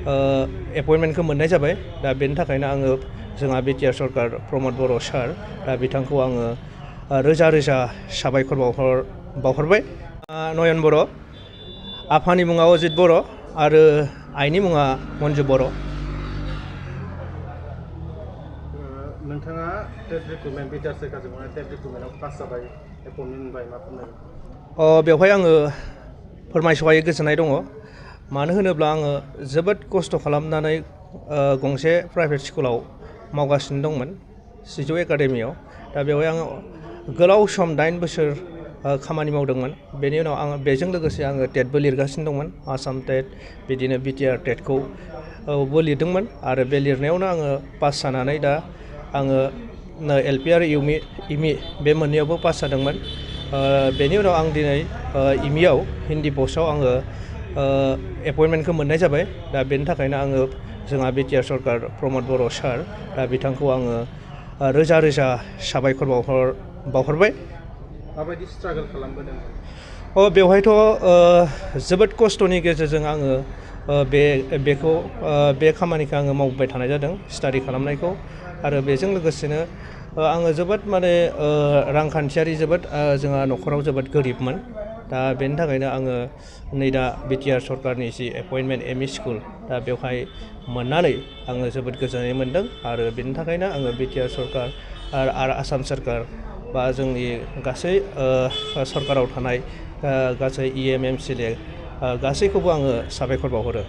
एपइन्टमेन्टखौ मोननाय जाबाय दा बेनि थाखायनो आङो जोंहा बिटिआर सरकार प्रमद बर' सार दा बिथांखौ आङो रोजा रोजा साबायखर बावहरबाय। नयन बर', आफानि मुङा अजित बर' आरो आइनि मुङा मन्जु बर'। नोंथाङा टेट रिक्रुटमेन्ट बिटिआर सरकारजों मोननाय टेट रिक्रुटमेन्टआव पास जाबाय, एपइन्टमेन्ट मोनबाय, मा फोरमायगोन? बेवहाय आङो फोरमायसहायै गोजोननाय दङ। मानो होनोब्ला आङो जोबोद खस्थ' खालामनानै गंसे प्राइभेट स्कुलाव मावगासिनो दंमोन, सिजौ एकाडेमियाव। दा बेवहाय आङो गोलाव सम 8 बोसोर खामानि मावदोंमोन। बेनि उनाव आङो बेजों लोगोसे आङो टेटबो लिरगासिनो दंमोन, आसाम टेट, बिदिनो बिटिआर टेटखौ बो लिरदोंमोन आरो बे लिरनायावनो आङो पास जानानै दा आङो एलपि आरो इमि बे मोननैयावबो पास जादोंमोन। बेनि उनाव आं दिनै इमिआव हिन्दी पस्टआव आङो एपइन्टमेन्टखौ मोननाय जाबाय। दा बेनि थाखायनो आङो जोंहा बिटिआर सरकार प्रमद बर' सार दा बिथांखौ आङो रोजा रोजा साबायखर बावहरबाय। माबायदि स्ट्रागोल खालामबोदों? बेवहायथ' जोबोद खस्थ'नि गेजेरजों आङो बे खामानिखौ आङो मावबाय थानाय जादों, स्टाडि खालामनायखौ। आरो बेजों लोगोसेनो आङो जोबोद रांखान्थियारि जोंहा न'खराव जोबोद गोरिबमोन। दा बेनि थाखायनो आङो नै दा बिटिआर सरकारनि जि एपइन्टमेन्ट एमइ स्कुल, दा बेवहाय मोननानै आङो जोबोद गोजोननाय मोनदों। आरो बेनि थाखायनो आङो बिटिआर सरकार आरो आसाम सरकार बा जोंनि गासै सरकाराव थानाय गासै इएम एमसिएलए गासैखौबो आङो साबायखर बावहरो।